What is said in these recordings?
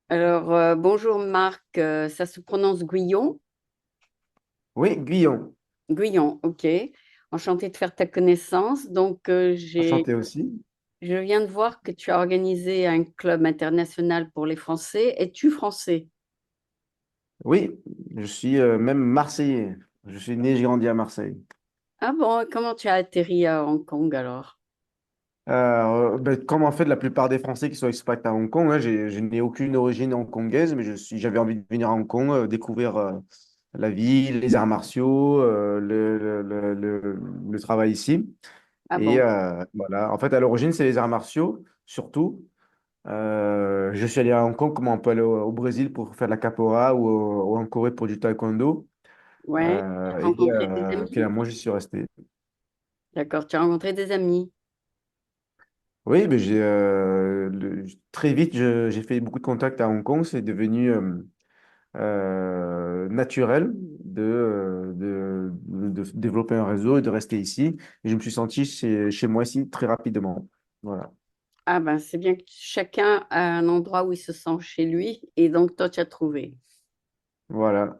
Alors, bonjour Marc, ça se prononce Guyon? Oui, Guyon. Guyon, ok. Enchantée de faire ta connaissance. Donc, Enchanté aussi. je viens de voir que tu as organisé un club international pour les Français. Es-tu français? Oui, je suis même Marseillais. Je suis né et j'ai grandi à Marseille. Ah bon, comment tu as atterri à Hong Kong alors? Comme en fait la plupart des Français qui sont expats à Hong Kong, hein, je n'ai aucune origine hongkongaise, mais j'avais envie de venir à Hong Kong, découvrir la ville, les arts martiaux, le travail ici. Ah Et bon, voilà, en fait à l'origine c'est les arts martiaux, surtout. Je suis allé à Hong Kong, comme on peut aller au Brésil pour faire de la capoeira ou en Corée pour du taekwondo. ouais. Tu as rencontré des amis? Finalement, j'y suis resté. D'accord, tu as rencontré des amis. Oui, mais très vite, j'ai fait beaucoup de contacts à Hong Kong. C'est devenu naturel de développer un réseau et de rester ici. Et je me suis senti chez moi ici très rapidement. Voilà. Ah ben, c'est bien que chacun a un endroit où il se sent chez lui et donc toi, tu as trouvé. Voilà.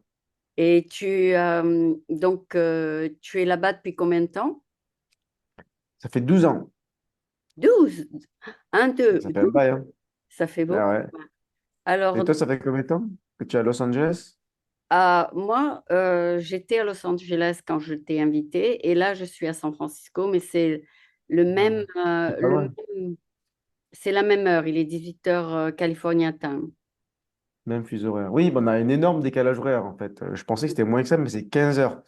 Et tu es là-bas depuis combien de temps? Ça fait 12 ans. 12. Un, deux, Ça fait un 12. bail, hein. Ça fait Ah beaucoup. ouais. Et Alors, toi, ça fait combien de temps que tu es à Los Angeles? moi, j'étais à Los Angeles quand je t'ai invité et là, je suis à San Francisco, mais c'est le même, Ah, c'est pas loin. c'est la même heure. Il est 18 heures California time. Même fuseau horaire. Oui, on a un énorme décalage horaire en fait. Je pensais que c'était moins que ça, mais c'est 15 heures.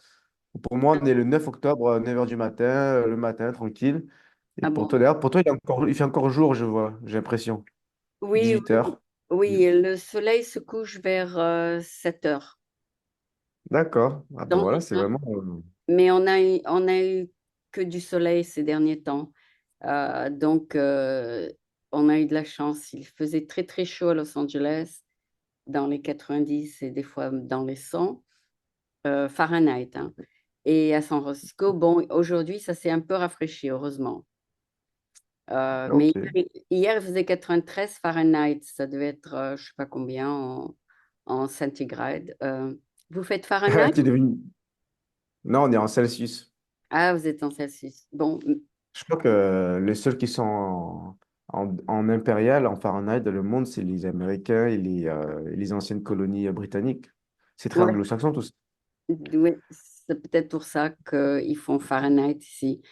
Pour moi, on est le 9 octobre, 9 heures du matin, le matin, tranquille. Et Ah pour bon? toi, d'ailleurs, pour toi, il fait encore jour, je vois, j'ai l'impression. Oui, 18 oui, heures. oui, le soleil se couche vers 7 heures. D'accord. Ah ben Dans- voilà, c'est vraiment. mais on a eu que du soleil ces derniers temps. Donc, on a eu de la chance. Il faisait très, très chaud à Los Angeles, dans les 90 et des fois dans les 100 Fahrenheit, hein. Et à San Francisco, bon, aujourd'hui, ça s'est un peu rafraîchi, heureusement. Mais Ok. hier, il faisait 93 Fahrenheit. Ça devait être, je ne sais pas combien en centigrade. Vous faites Fahrenheit? Tu es devenu. Non, on est en Celsius. Ah, vous êtes en Celsius. Bon, Je crois que les seuls qui sont en impérial, en Fahrenheit, dans le monde, c'est les Américains et les anciennes colonies britanniques. C'est très ouais, anglo-saxon tout ça. ouais, c'est peut-être pour ça qu'ils font Fahrenheit ici.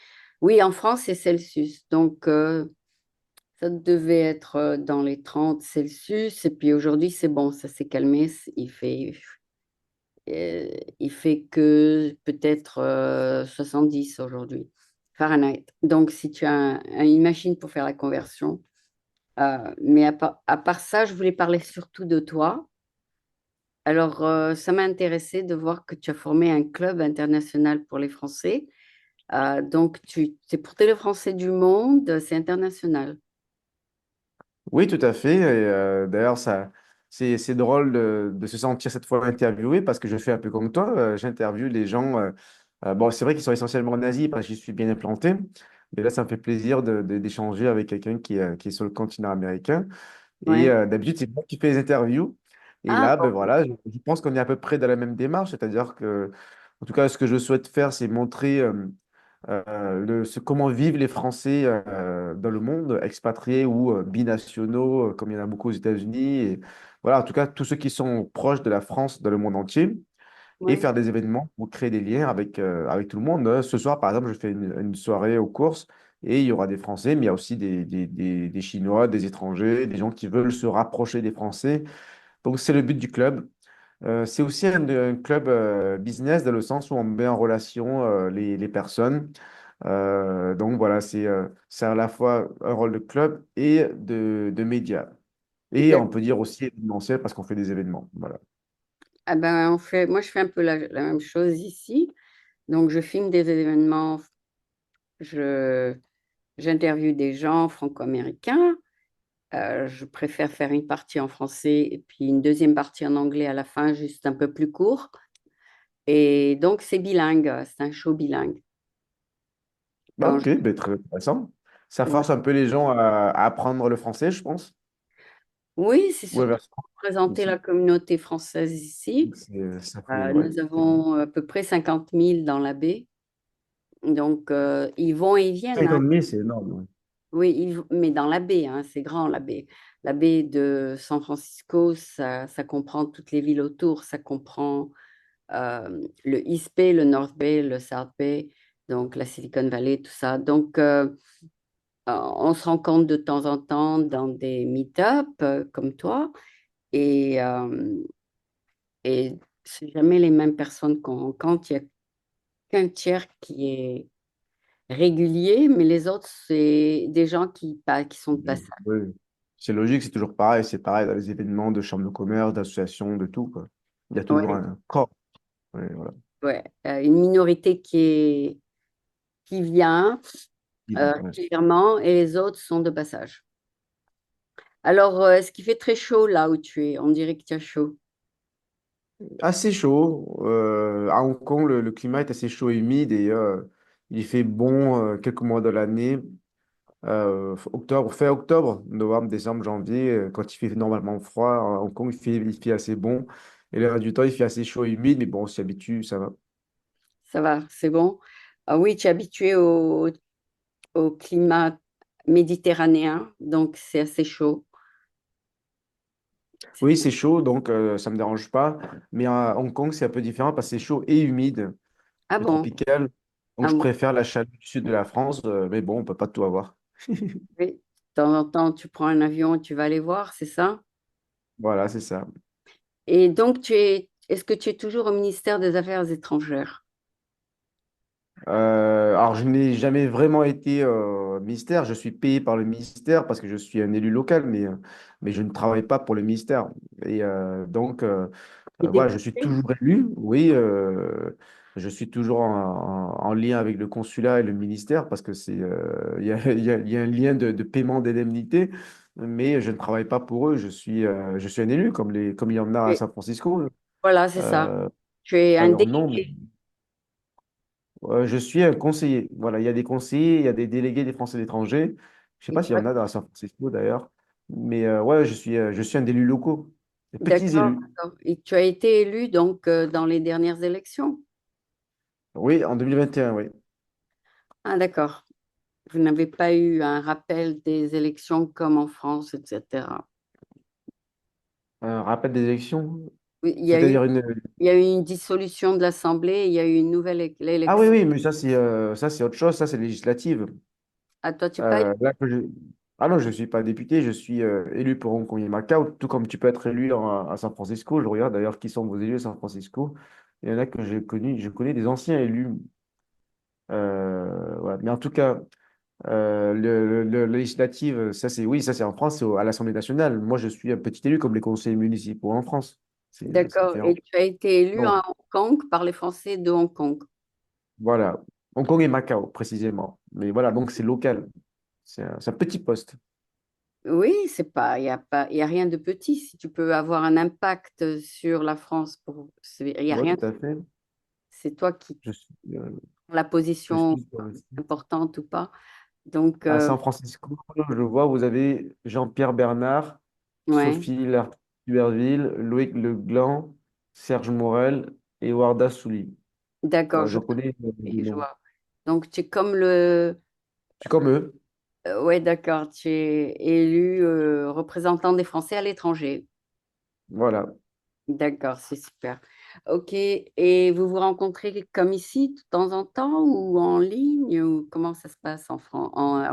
Oui, en France, c'est Celsius. Donc, ça devait être dans les 30 Celsius. Et puis aujourd'hui, c'est bon, ça s'est calmé. Il fait que peut-être 70 aujourd'hui, Fahrenheit. Donc, si tu as une machine pour faire la conversion. Mais à part ça, je voulais parler surtout de toi. Alors, ça m'a intéressé de voir que tu as formé un club international pour les Français. Donc, c'est pour tous les Français du monde, c'est international. Oui, tout à fait. Et, d'ailleurs, c'est drôle de se sentir cette fois interviewé parce que je fais un peu comme toi. J'interviewe les gens. Bon, c'est vrai qu'ils sont essentiellement nazis parce que j'y suis bien implanté. Mais là, ça me fait plaisir d'échanger avec quelqu'un qui est sur le continent américain. Et Ouais. d'habitude, c'est moi qui fais les interviews. Et Ah là, ben bon, voilà, je pense qu'on est à peu près dans la même démarche. C'est-à-dire que, en tout cas, ce que je souhaite faire, c'est montrer comment vivent les Français dans le monde, expatriés ou binationaux, comme il y en a beaucoup aux États-Unis. Et voilà, en tout cas, tous ceux qui sont proches de la France dans le monde entier et ouais. faire des événements pour créer des liens avec tout le monde. Ce soir, par exemple, je fais une soirée aux courses et il y aura des Français, mais il y a aussi des Chinois, des étrangers, des gens qui veulent se rapprocher des Français. Donc, c'est le but du club. C'est aussi un club business dans le sens où on met en relation les personnes. Donc voilà, c'est à la fois un rôle de club et de média. Et on peut dire aussi événementiel parce qu'on fait des événements. Voilà. Ah ben, moi, je fais un peu la même chose ici. Donc, je filme des événements, je, j'interviewe des gens franco-américains. Je préfère faire une partie en français et puis une deuxième partie en anglais à la fin, juste un peu plus court. Et donc, c'est bilingue, c'est un show bilingue. Bah, Quand ok, ben, très intéressant. Ça ouais. force un peu les gens à apprendre le français, je pense. Oui, c'est Ou surtout inversement, pour présenter ici. la communauté française ici. Ça fait, ouais, Nous c'est bien. avons à peu près 50 000 dans la baie. Donc, ils vont et viennent, hein. 50 000, c'est énorme. Ouais. Oui, mais dans la baie, hein, c'est grand la baie. La baie de San Francisco, ça comprend toutes les villes autour. Ça comprend le East Bay, le North Bay, le South Bay, donc la Silicon Valley, tout ça. Donc, on se rencontre de temps en temps dans des meet-up comme toi. Et, et c'est jamais les mêmes personnes qu'on rencontre. Il n'y a qu'un tiers qui est régulier, mais les autres, c'est des gens qui sont de passage. Oui. C'est logique, c'est toujours pareil. C'est pareil dans les événements de chambres de commerce, d'associations, de tout, quoi. Il y a toujours Ouais, un corps. Ouais, voilà. ouais. Une minorité qui vient Ouais. régulièrement et les autres sont de passage. Alors, est-ce qu'il fait très chaud là où tu es? On dirait que tu as chaud. Assez chaud. À Hong Kong, le climat est assez chaud et humide et il fait bon quelques mois de l'année. Octobre, fin octobre, novembre, décembre, janvier, quand il fait normalement froid, à Hong Kong, il fait assez bon. Et le reste du temps, il fait assez chaud et humide, mais bon, on s'y habitue, ça va. Ça va, c'est bon. Ah oui, tu es habitué au climat méditerranéen, donc c'est assez chaud. Oui, c'est chaud, donc ça me dérange pas. Mais à Hong Kong, c'est un peu différent parce que c'est chaud et humide Ah et bon? tropical. Donc, Ah je bon? préfère la chaleur du sud de la France, mais bon, on peut pas tout avoir. Oui. De temps en temps, tu prends un avion et tu vas les voir, c'est ça? Voilà, c'est ça. Et donc, est-ce que tu es toujours au ministère des Affaires étrangères? Alors, je n'ai jamais vraiment été ministère. Je suis payé par le ministère parce que je suis un élu local, mais je ne travaille pas pour le ministère. Et donc, Tu es voilà, je suis député? toujours élu. Oui, je suis toujours en lien avec le consulat et le ministère parce que il y a un lien de paiement d'indemnité, mais je ne travaille pas pour eux. Je suis un élu comme il y en a à Oui. San Francisco. Voilà, c'est ça. Euh, Tu es Pas un leur nom, mais délégué. je suis un conseiller. Voilà, il y a des conseillers, il y a des délégués des Français de l'étranger. Je sais Et pas s'il y en a dans San Francisco d'ailleurs. Mais ouais, je suis un élus locaux, des petits d'accord, élus. d'accord. Et tu as été élu donc dans les dernières élections. Oui, en 2021, oui. Ah, d'accord. Vous n'avez pas eu un rappel des élections comme en France, etc. Un rappel des élections, Oui, c'est-à-dire une. il y a eu une dissolution de l'Assemblée, il y a eu une nouvelle Ah oui, élection. oui, mais ça c'est autre chose, ça c'est législative. Ah, toi, tu n'es pas élu. Là que Ah non, je ne suis pas député, je suis élu pour Hong Kong et Macao, tout comme tu peux être élu à San Francisco. Je regarde d'ailleurs qui sont vos élus à San Francisco. Il y en a que j'ai connus, je connais des anciens élus. Voilà. Mais en tout cas, le législative, ça c'est oui, ça c'est en France, à l'Assemblée nationale. Moi, je suis un petit élu comme les conseillers municipaux en France. C'est D'accord. différent. Et tu as été élu à Donc, Hong Kong par les Français de Hong Kong. voilà. Hong Kong et Macao, précisément. Mais voilà, donc c'est local. C'est un petit poste. Oui, c'est pas, il y a rien de petit. Si tu peux avoir un impact sur la France, il y a Oui, rien. tout à fait. C'est toi qui Je suis, euh, prends la je position suis importante ou pas. Donc, à San Francisco. Je vois, vous avez Jean-Pierre Bernard, ouais, Sophie Lartuberville, Loïc Legland, Serge Morel et Warda Souli. d'accord, Voilà, je connais les je noms. vois. Donc, tu es comme le. Je suis comme eux. Ouais, d'accord, tu es élu représentant des Français à l'étranger. Voilà. D'accord, c'est super. Ok, et vous vous rencontrez comme ici de temps en temps ou en ligne ou comment ça se passe à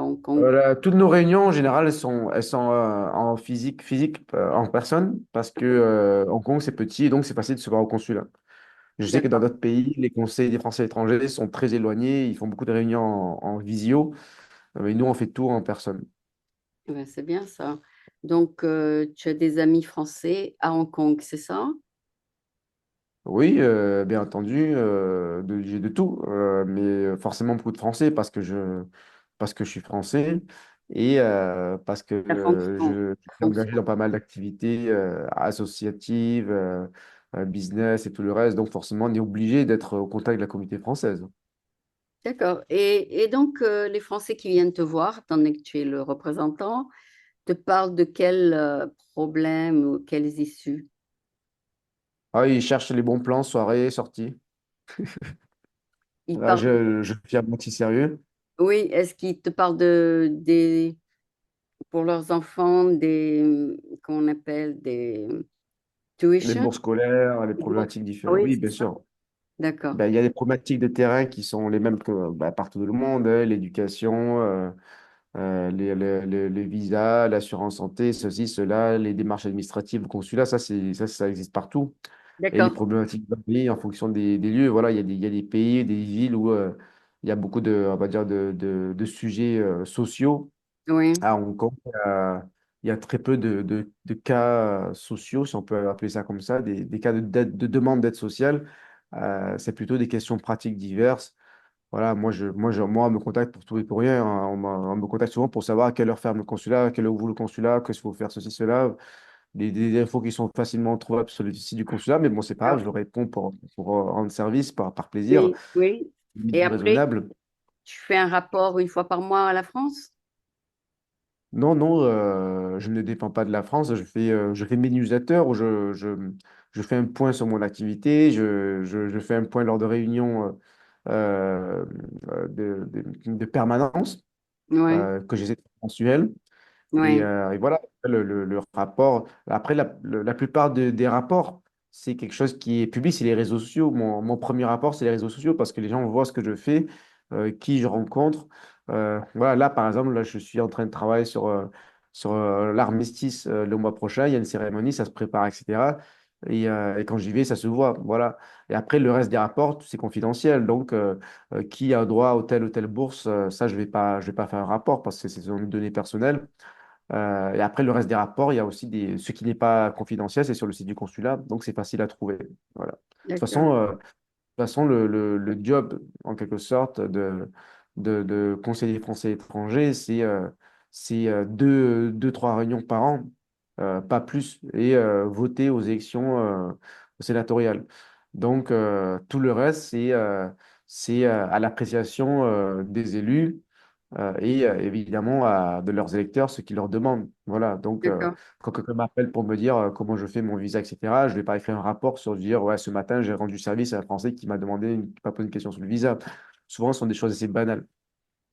Hong Kong? Toutes nos réunions, en général, elles sont en physique, en personne, parce que Hong Kong, c'est petit et donc c'est facile de se voir au consulat. Je sais que dans D'accord, d'autres pays, les conseils des Français étrangers sont très éloignés, ils font beaucoup de réunions en visio, mais nous, on fait tout en personne. ben, c'est bien ça. Donc, tu as des amis français à Hong Kong, c'est ça? Oui, bien entendu, j'ai de tout, mais forcément beaucoup de français parce que je suis français et parce que La fonction. je La suis engagé fonction. dans pas mal d'activités associatives, business et tout le reste. Donc forcément, on est obligé d'être au contact de la communauté française. D'accord. Et donc, les Français qui viennent te voir, étant donné que tu es le représentant, te parle de quels problèmes ou quelles issues? Ah, ils cherchent les bons plans, soirée, sortie. Il Là, parle, je suis à moitié sérieux. oui, est-ce qu'il te parle pour leurs enfants, comment on appelle, des Les tuition? bourses scolaires, les Bon, problématiques différentes. oui, Oui, c'est bien ça. sûr. D'accord, Ben, il y a des problématiques de terrain qui sont les mêmes que partout dans le monde, hein, l'éducation, les visas, l'assurance santé, ceci, cela, les démarches administratives, le consulat, ça existe partout. Et les d'accord, problématiques varient en fonction des lieux. Voilà, il y a des pays, des villes où il y a beaucoup de, on va dire, de sujets sociaux. oui, À Hong Kong, il y a très peu de cas sociaux, si on peut appeler ça comme ça, des cas de demande d'aide sociale. C'est plutôt des questions pratiques diverses. Voilà, moi, on me contacte pour tout et pour rien, hein. On me contacte souvent pour savoir à quelle heure ferme le consulat, à quelle heure ouvre le consulat, qu'est-ce qu'il faut faire, ceci, cela. Des infos qui sont facilement trouvables sur le site du consulat, mais bon, c'est pas grave, je leur réponds pour rendre service, par plaisir, oui, oui. limite Et du après, raisonnable. tu fais un rapport une fois par mois à la France? Non, non, je ne dépends pas de la France. Je fais mes newsletters où je fais un point sur mon activité. Je fais un point lors de réunions de permanence Oui, que j'essaie de faire mensuelles. oui, Et voilà, le rapport. Après, la plupart des rapports, c'est quelque chose qui est public, c'est les réseaux sociaux. Mon premier rapport, c'est les réseaux sociaux parce que les gens voient ce que je fais, qui je rencontre. Voilà, là, par exemple, là, je suis en train de travailler sur l'armistice le mois prochain. Il y a une cérémonie, ça se prépare, etc. Et quand j'y vais, ça se voit. Voilà. Et après, le reste des rapports, c'est confidentiel. Donc, qui a droit à telle ou telle bourse, ça, je vais pas faire un rapport parce que ce sont des données personnelles. Et après, le reste des rapports, il y a aussi ce qui n'est pas confidentiel, c'est sur le site du consulat, donc c'est facile à trouver. Voilà. d'accord, De toute façon le job, en quelque sorte, de conseiller français étranger, c'est deux, trois réunions par an, pas plus, et voter aux élections sénatoriales. Donc, tout le reste, c'est à l'appréciation des élus et évidemment de leurs électeurs, ce qu'ils leur demandent. Voilà, donc d'accord, quand quelqu'un m'appelle pour me dire comment je fais mon visa, etc., je ne vais pas écrire un rapport sur dire, ouais, ce matin, j'ai rendu service à un Français qui m'a demandé, qui m'a posé une question sur le visa. Souvent, ce sont des choses assez banales.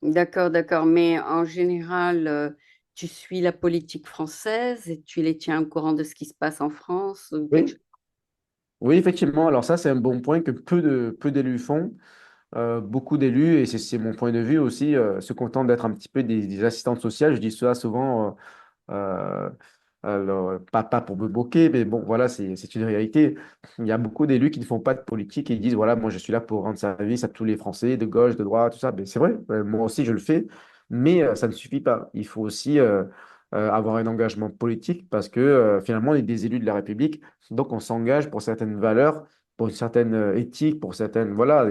d'accord, d'accord. Mais en général, tu suis la politique française et tu les tiens au courant de ce qui se passe en France ou quelque chose. Oui, oui, effectivement. Alors ça, c'est un bon point que peu d'élus font. Beaucoup d'élus, et c'est mon point de vue aussi, se contentent d'être un petit peu des assistantes sociales. Je dis ça souvent. Euh, alors, pas pour me moquer, mais bon, voilà, c'est une réalité. Il y a beaucoup d'élus qui ne font pas de politique et ils disent, voilà, moi je suis là pour rendre service à tous les Français, de gauche, de droite, tout ça. Mais c'est vrai, moi aussi je le fais, mais ça ne suffit pas. Il faut aussi avoir un engagement politique parce que finalement, on est des élus de la République, donc on s'engage pour certaines valeurs, pour une certaine éthique, pour certaines, voilà,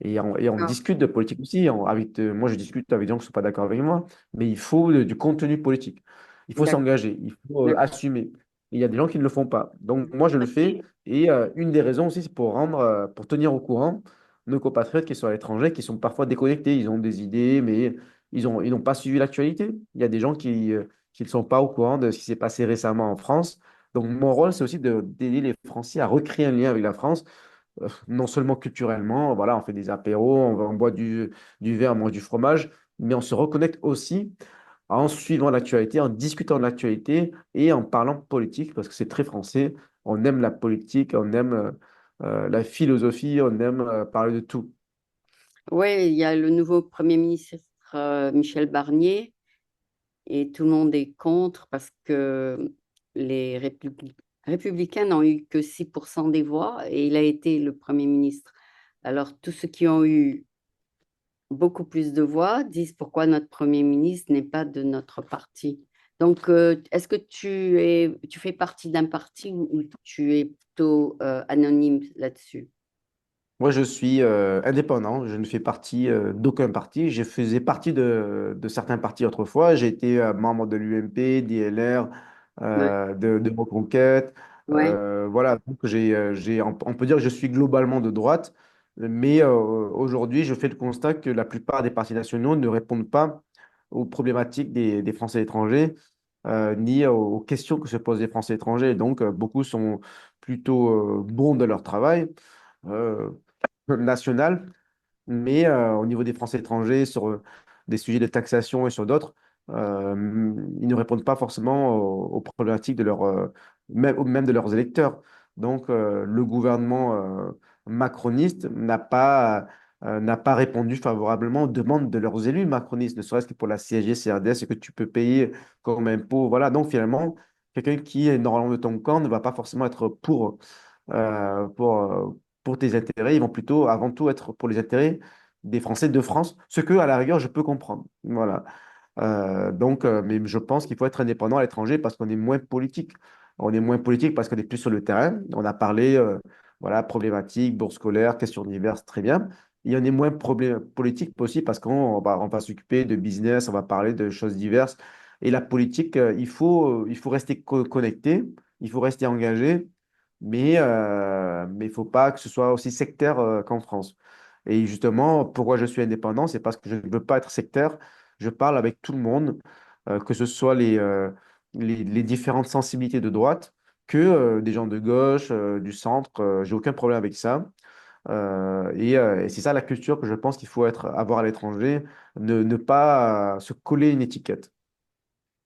et on D'accord, discute de politique aussi. Moi, je discute avec des gens qui ne sont pas d'accord avec moi, mais il faut du contenu politique. Il faut d'accord, s'engager, il faut d'accord. assumer. Et il y a des gens qui ne le font pas. Donc moi, je le fais. Et une des raisons aussi, c'est pour tenir au courant nos compatriotes qui sont à l'étranger, qui sont parfois déconnectés. Ils ont des idées, mais ils n'ont pas suivi l'actualité. Il y a des gens qui ne sont pas au courant de ce qui s'est passé récemment en France. Donc mon rôle, c'est aussi d'aider les Français à recréer un lien avec la France, non seulement culturellement, voilà, on fait des apéros, on boit du vin, on mange du fromage, mais on se reconnecte aussi en suivant l'actualité, en discutant de l'actualité et en parlant politique, parce que c'est très français. On aime la politique, on aime la philosophie, on aime parler de tout. Oui, il y a le nouveau Premier ministre Michel Barnier et tout le monde est contre parce que les républicains n'ont eu que 6% des voix et il a été le Premier ministre. Alors, tous ceux qui ont eu beaucoup plus de voix disent pourquoi notre Premier ministre n'est pas de notre parti. Donc, est-ce que tu fais partie d'un parti ou tu es plutôt anonyme là-dessus? Moi, je suis indépendant, je ne fais partie d'aucun parti. Je faisais partie de certains partis autrefois. J'ai été membre de l'UMP, d'ILR, Ouais, de Reconquête. ouais, Voilà, donc on peut dire que je suis globalement de droite, mais aujourd'hui, je fais le constat que la plupart des partis nationaux ne répondent pas aux problématiques des Français étrangers. ni aux questions que se posent les Français étrangers. Donc, beaucoup sont plutôt bons de leur travail euh, national, mais au niveau des Français étrangers, sur des sujets de taxation et sur d'autres, ils ne répondent pas forcément aux problématiques de même de leurs électeurs. Donc, le gouvernement macroniste n'a pas répondu favorablement aux demandes de leurs élus macronistes, ne serait-ce que pour la CSG, CRDS, ce que tu peux payer comme impôt. Voilà, donc finalement, quelqu'un qui est normalement de ton camp ne va pas forcément être euh, pour, euh, pour tes intérêts. Ils vont plutôt, avant tout, être pour les intérêts des Français de France, ce que, à la rigueur, je peux comprendre. Voilà. Mais je pense qu'il faut être indépendant à l'étranger parce qu'on est moins politique. On est moins politique parce qu'on est plus sur le terrain. On a parlé, voilà, problématiques, bourse scolaire, questions diverses, très bien. Et on est moins politique aussi parce on va s'occuper de business, on va parler de choses diverses. Et la politique, il faut rester connecté, il faut rester engagé, mais il ne faut pas que ce soit aussi sectaire qu'en France. Et justement, pourquoi je suis indépendant, c'est parce que je ne veux pas être sectaire. Je parle avec tout le monde, que ce soit les différentes sensibilités de droite, que des gens de gauche, du centre. J'ai aucun problème avec ça. Et c'est ça la culture que je pense qu'il faut avoir à l'étranger, ne pas se coller une étiquette.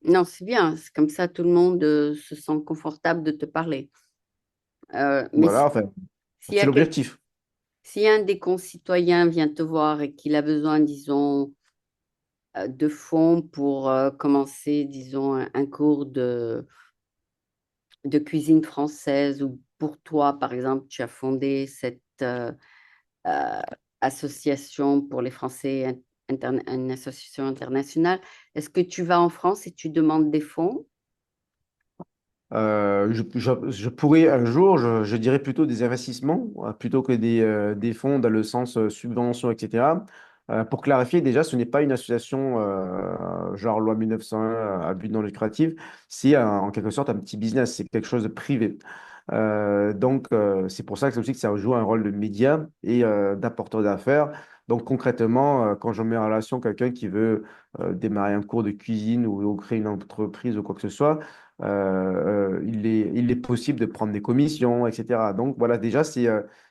Non, c'est bien. C'est comme ça, tout le monde se sent confortable de te parler. Mais Voilà, enfin, s'il y c'est a l'objectif. si un des concitoyens vient te voir et qu'il a besoin, disons, de fonds pour commencer, disons, un cours de cuisine française ou pour toi, par exemple, tu as fondé cette euh, association pour les Français, une association internationale, est-ce que tu vas en France et tu demandes des fonds? Je pourrais un jour, je dirais plutôt des investissements plutôt que des fonds dans le sens subvention, etc. Pour clarifier, déjà, ce n'est pas une association genre loi 1901 à but non lucratif, c'est en quelque sorte un petit business, c'est quelque chose de privé. C'est pour ça que c'est aussi que ça joue un rôle de média et d'apporteur d'affaires. Donc concrètement, quand je mets en relation quelqu'un qui veut démarrer un cours de cuisine ou créer une entreprise ou quoi que ce soit, il est possible de prendre des commissions, etc. Donc voilà, déjà, c'est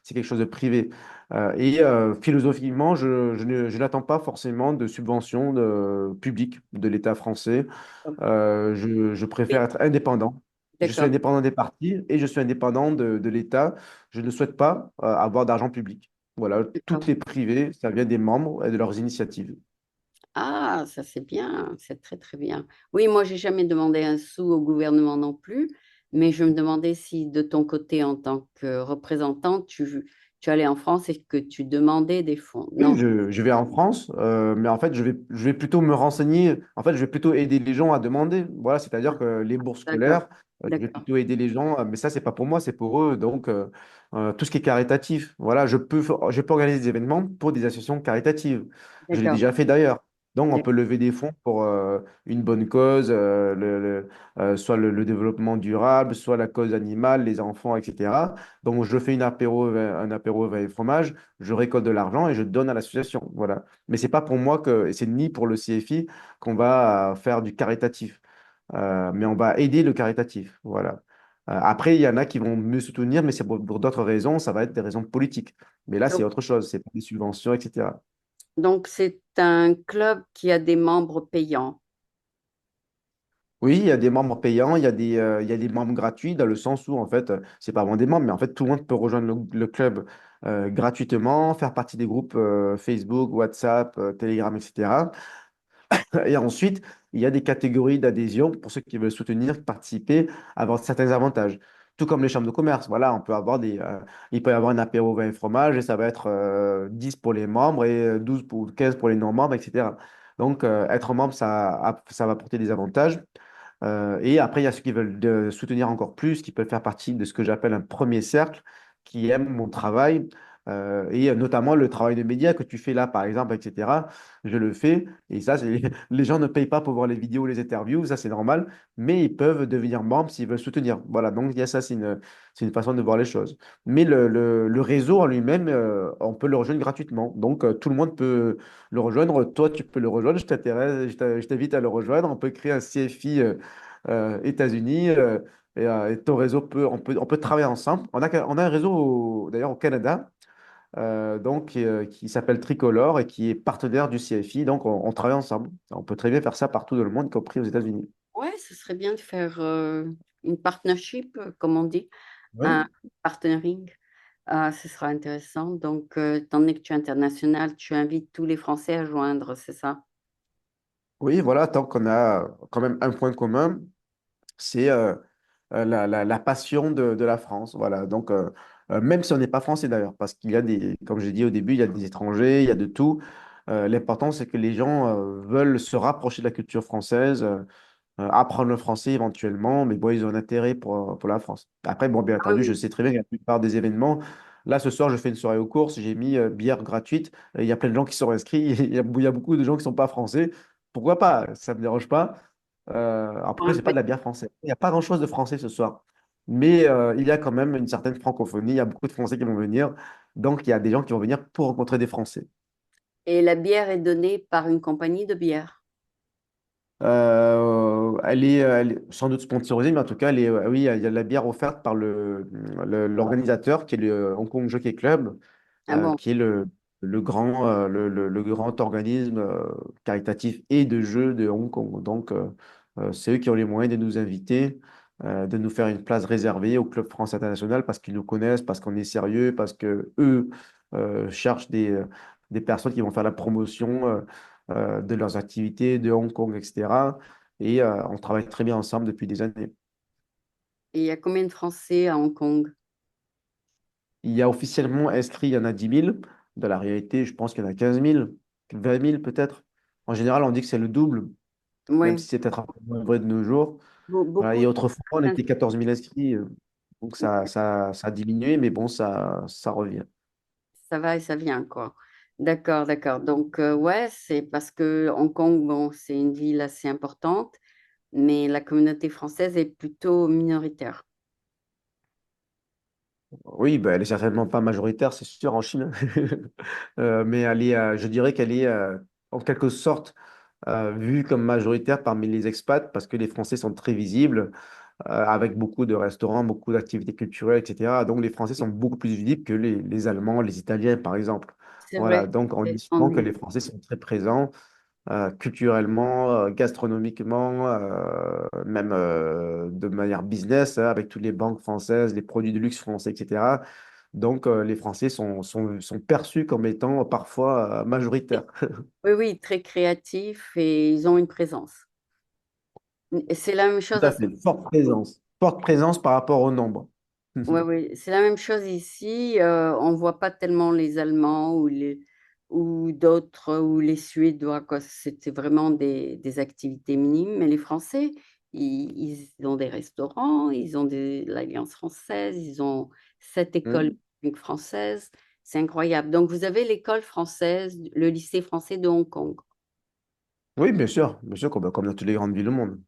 quelque chose de privé. Philosophiquement, je n'attends pas forcément de subventions publiques de l'État français. Je préfère Oui, être indépendant. Je suis d'accord, indépendant des partis et je suis indépendant de l'État. Je ne souhaite pas avoir d'argent public. Voilà, d'accord. tout est privé, ça vient des membres et de leurs initiatives. Ah, ça c'est bien, c'est très très bien. Oui, moi j'ai jamais demandé un sou au gouvernement non plus, mais je me demandais si de ton côté en tant que représentant, tu allais en France et que tu demandais des fonds. Oui, Non, je vais en France, mais en fait, je vais plutôt me renseigner. En fait, je vais plutôt aider les gens à demander. Voilà, c'est-à-dire que les bourses d'accord, scolaires, je vais d'accord, plutôt aider les gens, mais ça, c'est pas pour moi, c'est pour eux. Donc, tout ce qui est caritatif, voilà, je peux organiser des événements pour des associations caritatives. Je l'ai d'accord, déjà fait d'ailleurs. Donc, on peut d'accord, lever des fonds pour une bonne cause, soit le développement durable, soit la cause animale, les enfants, etc. Donc, je fais un apéro vin et fromage, je récolte de l'argent et je donne à l'association. Voilà. Mais c'est pas pour moi et c'est ni pour le CFI qu'on va faire du caritatif. Mais on va aider le caritatif. Voilà. Après, il y en a qui vont me soutenir, mais c'est pour d'autres raisons. Ça va être des raisons politiques. Mais là, c'est Donc, autre chose. C'est pour des subventions, etc. donc c'est un club qui a des membres payants. Oui, il y a des membres payants, il y a des membres gratuits, dans le sens où, en fait, c'est pas vraiment des membres, mais en fait, tout le monde peut rejoindre le club gratuitement, faire partie des groupes Facebook, WhatsApp, Telegram, etc. Et ensuite, il y a des catégories d'adhésion pour ceux qui veulent soutenir, participer, avoir certains avantages. Tout comme les chambres de commerce. Voilà, il peut y avoir un apéro vin et fromage et ça va être 10 pour les membres et 12 pour 15 pour les non-membres, etc. Donc, être membre, ça va apporter des avantages. Et après, il y a ceux qui veulent soutenir encore plus, qui peuvent faire partie de ce que j'appelle un premier cercle, qui aiment mon travail, et notamment le travail de médias que tu fais là, par exemple, etc. Je le fais, et ça, les gens ne payent pas pour voir les vidéos, les interviews, ça c'est normal, mais ils peuvent devenir membres s'ils veulent soutenir. Voilà, donc il y a ça, c'est une façon de voir les choses. Mais le réseau en lui-même, on peut le rejoindre gratuitement. Donc tout le monde peut le rejoindre. Toi, tu peux le rejoindre. Je t'intéresse, je t'invite à le rejoindre. On peut créer un CFI États-Unis. Et ton réseau on peut travailler ensemble. On a un réseau d'ailleurs au Canada, donc, qui s'appelle Tricolore et qui est partenaire du CFI. Donc, on travaille ensemble. On peut très bien faire ça partout dans le monde, y compris aux États-Unis. Ouais, ce serait bien de faire une partnership, comme on dit, un Oui. partnering. Ce sera intéressant. Donc, étant donné que tu es international, tu invites tous les Français à joindre, c'est ça? Oui, voilà, tant qu'on a quand même un point commun, c'est la passion de la France. Voilà, donc même si on n'est pas français d'ailleurs, parce qu'il y a comme j'ai dit au début, il y a des étrangers, il y a de tout. L'important, c'est que les gens veulent se rapprocher de la culture française, apprendre le français éventuellement, mais bon, ils ont un intérêt pour la France. Après, bon, bien Ah entendu, je oui, sais très bien que la plupart des événements, là, ce soir, je fais une soirée aux courses, j'ai mis bière gratuite, il y a plein de gens qui sont inscrits, il y a beaucoup de gens qui ne sont pas français. Pourquoi pas? Ça ne me dérange pas. Après, oui. c'est pas de la bière française. Il n'y a pas grand-chose de français ce soir. Mais il y a quand même une certaine francophonie, il y a beaucoup de Français qui vont venir, donc il y a des gens qui vont venir pour rencontrer des Français. Et la bière est donnée par une compagnie de bière. Elle est sans doute sponsorisée, mais en tout cas, oui, il y a de la bière offerte par l'organisateur, qui est le Hong Kong Jockey Club, Ah bon? qui est le grand organisme caritatif et de jeux de Hong Kong. Donc, c'est eux qui ont les moyens de nous inviter, de nous faire une place réservée au Club France International parce qu'ils nous connaissent, parce qu'on est sérieux, parce que eux cherchent des personnes qui vont faire la promotion. De leurs activités de Hong Kong, etc. Et on travaille très bien ensemble depuis des années. Et il y a combien de Français à Hong Kong? Il y a officiellement inscrit, il y en a 10 000. Dans la réalité, je pense qu'il y en a 15 000, 20 000 peut-être. En général, on dit que c'est le double, même Oui, si c'est peut-être un peu moins vrai de nos jours. Voilà. beaucoup. Et autrefois, on était 14 000 inscrits. Donc ça a diminué, mais bon, ça revient. Ça va et ça vient, quoi. D'accord, d'accord. Donc, ouais, c'est parce que Hong Kong, bon, c'est une ville assez importante, mais la communauté française est plutôt minoritaire. Oui, ben, elle est certainement pas majoritaire, c'est sûr, en Chine. Mais je dirais qu'elle est en quelque sorte vue comme majoritaire parmi les expats parce que les Français sont très visibles, avec beaucoup de restaurants, beaucoup d'activités culturelles, etc. Donc les Français sont beaucoup plus visibles que les Allemands, les Italiens, par exemple. C'est Voilà, vrai. donc on dit souvent que les Français sont très présents culturellement, gastronomiquement, même de manière business, hein, avec toutes les banques françaises, les produits de luxe français, etc. Donc, les Français sont perçus comme étant parfois majoritaires. Oui, oui, très créatifs et ils ont une présence. Et c'est la même Tout chose à à fait, forte présence. Forte présence par rapport au nombre. Ouais, ouais, c'est la même chose ici. On ne voit pas tellement les Allemands ou d'autres ou les Suédois, quoi. C'était vraiment des activités minimes. Mais les Français, ils ont des restaurants, ils ont l'Alliance française, ils ont 7 écoles Hmm. françaises. C'est incroyable. Donc, vous avez l'école française, le lycée français de Hong Kong. Oui, bien sûr, comme dans toutes les grandes villes du monde,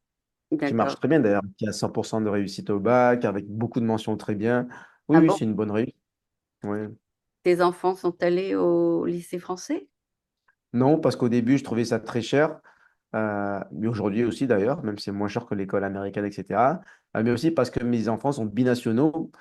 qui marche D'accord. très bien d'ailleurs, qui a 100% de réussite au bac, avec beaucoup de mentions très bien. Oui, Ah oui, bon? c'est une bonne réussite. Oui. Tes enfants sont allés au lycée français? Non, parce qu'au début, je trouvais ça très cher. Mais aujourd'hui aussi d'ailleurs, même si c'est moins cher que l'école américaine, etc. Mais aussi parce que mes enfants sont binationaux.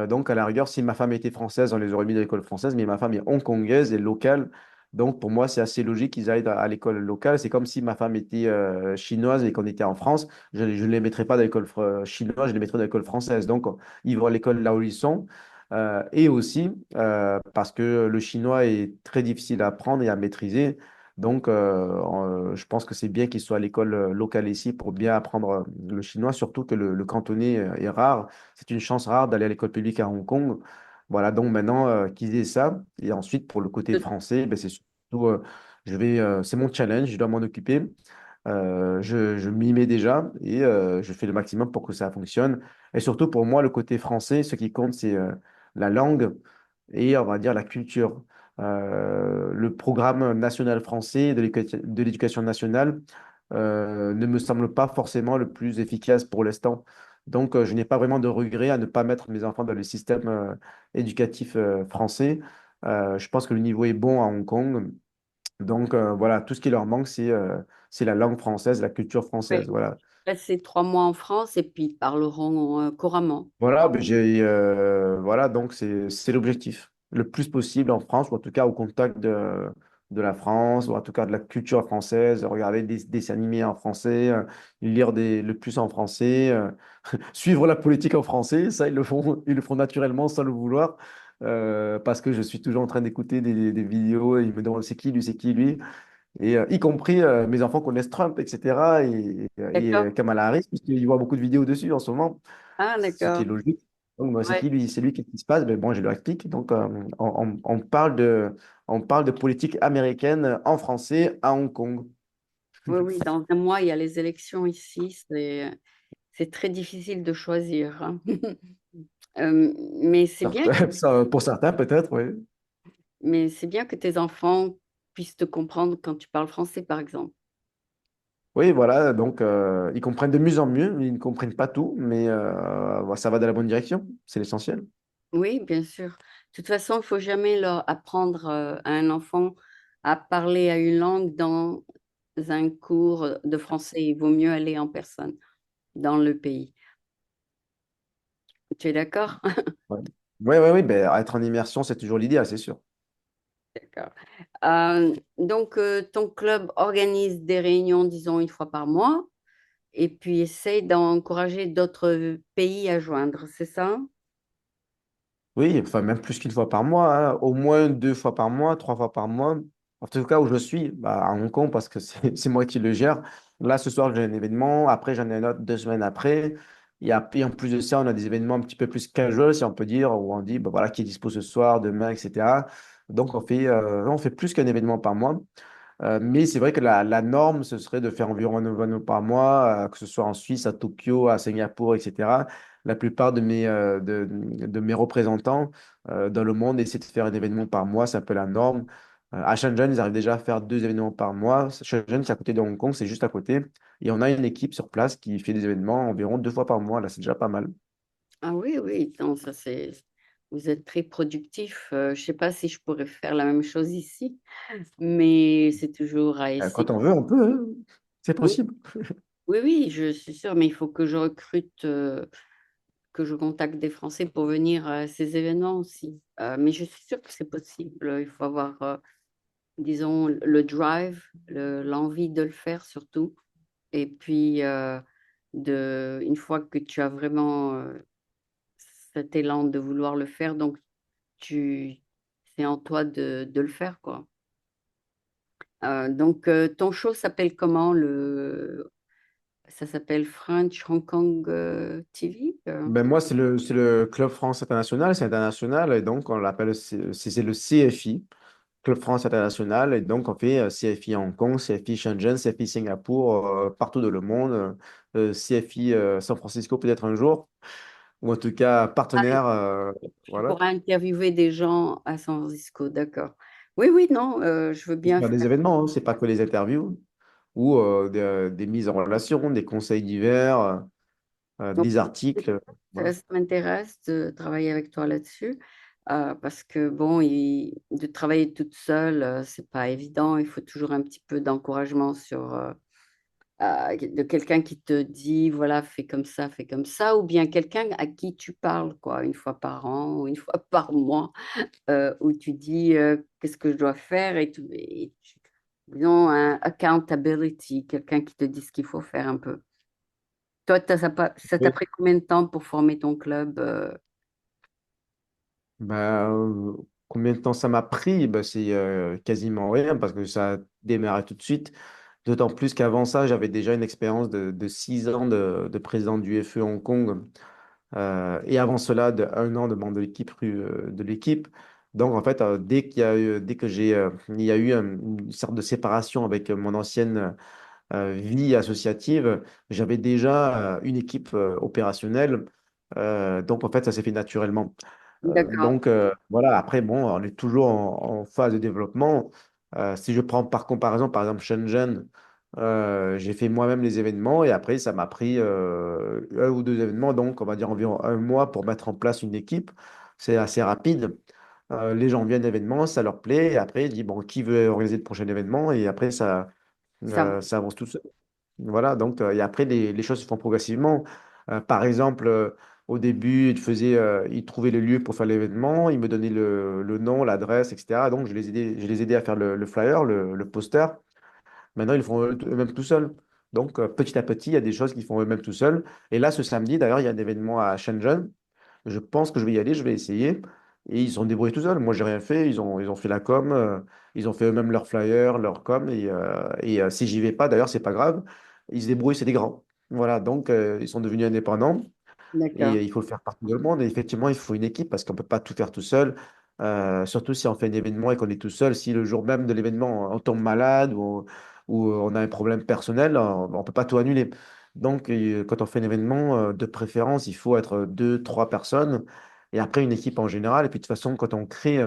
Donc, à la rigueur, si ma femme était française, on les aurait mis dans l'école française, mais ma femme est hongkongaise et locale. Donc, pour moi, c'est assez logique qu'ils aillent à l'école locale. C'est comme si ma femme était chinoise et qu'on était en France. Je ne les mettrais pas dans l'école chinoise, je les mettrais dans l'école française. Donc, ils vont à l'école là où ils sont. Et aussi parce que le chinois est très difficile à apprendre et à maîtriser. Donc, je pense que c'est bien qu'il soit à l'école locale ici pour bien apprendre le chinois, surtout que le cantonais est rare. C'est une chance rare d'aller à l'école publique à Hong Kong. Voilà, donc maintenant qu'ils aient ça. Et ensuite, pour le côté français, ben, c'est surtout, c'est mon challenge, je dois m'en occuper. Je m'y mets déjà et je fais le maximum pour que ça fonctionne. Et surtout, pour moi, le côté français, ce qui compte, c'est la langue et on va dire la culture. Le programme national français de l'éducation nationale ne me semble pas forcément le plus efficace pour l'instant. Donc, je n'ai pas vraiment de regret à ne pas mettre mes enfants dans le système éducatif français. Je pense que le niveau est bon à Hong Kong. Donc, voilà, tout ce qui leur manque, c'est la langue française, la culture française. Oui. Voilà. passer 3 mois en France et puis ils parleront couramment. Voilà, voilà, donc c'est l'objectif. Le plus possible en France, ou en tout cas au contact de la France, ou en tout cas de la culture française, regarder des dessins animés en français, lire le plus en français, suivre la politique en français, ça ils le font naturellement sans le vouloir, parce que je suis toujours en train d'écouter des vidéos et ils me demandent c'est qui lui, c'est qui lui. Et y compris mes enfants connaissent Trump, etc. D'accord? Kamala Harris, puisqu'ils voient beaucoup de vidéos dessus en ce moment, Ah, ce qui est d'accord. logique. Donc, moi, c'est Ouais. qui lui? C'est lui, qu'est-ce qui se passe? Ben, bon, je leur explique. Donc, on parle de politique américaine en français à Hong Kong. Oui, oui, dans un mois, il y a les élections ici. C'est très difficile de choisir, hein. Mais c'est bien, Pour certains, peut-être, oui. mais c'est bien que tes enfants puissent te comprendre quand tu parles français, par exemple. Oui, voilà. Donc, ils comprennent de mieux en mieux. Ils ne comprennent pas tout, mais ça va dans la bonne direction. C'est l'essentiel. Oui, bien sûr. De toute façon, il ne faut jamais leur apprendre à un enfant à parler à une langue dans un cours de français. Il vaut mieux aller en personne dans le pays. Tu es d'accord? Ouais. Oui, oui, oui. Ben, être en immersion, c'est toujours l'idéal, c'est sûr. D'accord. Donc, ton club organise des réunions, disons, 1 fois par mois, et puis essaye d'encourager d'autres pays à joindre, c'est ça? Oui, enfin même plus qu'une fois par mois, hein. Au moins 2 fois par mois, 3 fois par mois. En tout cas, où je suis, bah, à Hong Kong, parce que c'est moi qui le gère. Là, ce soir, j'ai un événement. Après, j'en ai un autre 2 semaines après. Et en plus de ça, on a des événements un petit peu plus casual, si on peut dire, où on dit, bah, voilà, qui est dispo ce soir, demain, etc. Donc, on fait plus qu'un événement par mois. Mais c'est vrai que la norme, ce serait de faire environ un événement par mois, que ce soit en Suisse, à Tokyo, à Singapour, etc. La plupart de mes représentants dans le monde essaient de faire un événement par mois, c'est un peu la norme. À Shenzhen, ils arrivent déjà à faire 2 événements par mois. Shenzhen, c'est à côté de Hong Kong, c'est juste à côté. Et on a une équipe sur place qui fait des événements environ 2 fois par mois. Là, c'est déjà pas mal. Ah oui, oui, non, ça c'est. Vous êtes très productif. Je ne sais pas si je pourrais faire la même chose ici, mais c'est toujours à essayer. Quand on veut, on peut, hein. C'est Oui, possible. oui, oui, je suis sûre, mais il faut que je recrute, que je contacte des Français pour venir à ces événements aussi. Mais je suis sûre que c'est possible. Il faut avoir, disons, le drive, l'envie de le faire surtout. Et puis, une fois que tu as vraiment cet élan de vouloir le faire, donc tu, c'est en toi de le faire, quoi. Donc, ton show s'appelle comment ça s'appelle French Hong Kong TV? Ben moi, c'est le Club France International, c'est international, et donc on l'appelle, c'est le CFI, Club France International, et donc on fait CFI Hong Kong, CFI Shenzhen, CFI Singapour, partout dans le monde, CFI San Francisco peut-être un jour, ou en tout cas partenaire, Tu voilà, pourras interviewer des gens à San Francisco, d'accord. Oui, oui, non, je veux pour bien faire des faire. événements, hein, c'est pas que les interviews, ou des mises en relation, des conseils divers, Donc, des articles, voilà. ça m'intéresse de travailler avec toi là-dessus, parce que bon, de travailler toute seule, c'est pas évident. Il faut toujours un petit peu d'encouragement de quelqu'un qui te dit, voilà, fais comme ça, ou bien quelqu'un à qui tu parles, quoi, 1 fois par an ou 1 fois par mois, où tu dis, qu'est-ce que je dois faire disons, un accountability, quelqu'un qui te dit ce qu'il faut faire un peu. Toi, ça t'a pris combien de temps pour former ton club? Bah, combien de temps ça m'a pris? Bah, c'est quasiment rien parce que ça a démarré tout de suite. D'autant plus qu'avant ça, j'avais déjà une expérience de 6 ans de président du FE Hong Kong et avant cela, de 1 an de membre de l'équipe. Donc, en fait, dès que il y a eu une sorte de séparation avec mon ancienne vie associative, j'avais déjà une équipe opérationnelle. Donc, en fait, ça s'est fait naturellement. D'accord. Voilà, après, bon, on est toujours en phase de développement. Si je prends par comparaison, par exemple, Shenzhen, j'ai fait moi-même les événements et après, ça m'a pris 1 ou 2 événements, donc on va dire environ un mois pour mettre en place une équipe. C'est assez rapide. Les gens viennent à l'événement, ça leur plaît, et après, ils disent, bon, qui veut organiser le prochain événement? Et après, Ça, ça avance tout seul. Voilà, donc, et après, les choses se font progressivement. Par exemple, au début, ils trouvaient le lieu pour faire l'événement, ils me donnaient le nom, l'adresse, etc. Donc, je les aidais à faire le flyer, le poster. Maintenant, ils le font eux-mêmes tout seuls. Donc, petit à petit, il y a des choses qu'ils font eux-mêmes tout seuls. Et là, ce samedi, d'ailleurs, il y a un événement à Shenzhen. Je pense que je vais y aller, je vais essayer. Et ils sont débrouillés tout seuls. Moi, j'ai rien fait. Ils ont fait la com. Ils ont fait eux-mêmes leur flyer, leur com. Et si j'y vais pas, d'ailleurs, c'est pas grave. Ils se débrouillent, c'est des grands. Voilà, donc ils sont devenus indépendants. Et D'accord. il faut le faire partout dans le monde. Et effectivement, il faut une équipe parce qu'on ne peut pas tout faire tout seul. Surtout si on fait un événement et qu'on est tout seul. Si le jour même de l'événement, on tombe malade ou on a un problème personnel, on ne peut pas tout annuler. Donc, quand on fait un événement, de préférence, il faut être deux, trois personnes. Et après, une équipe en général. Et puis, de toute façon, quand on crée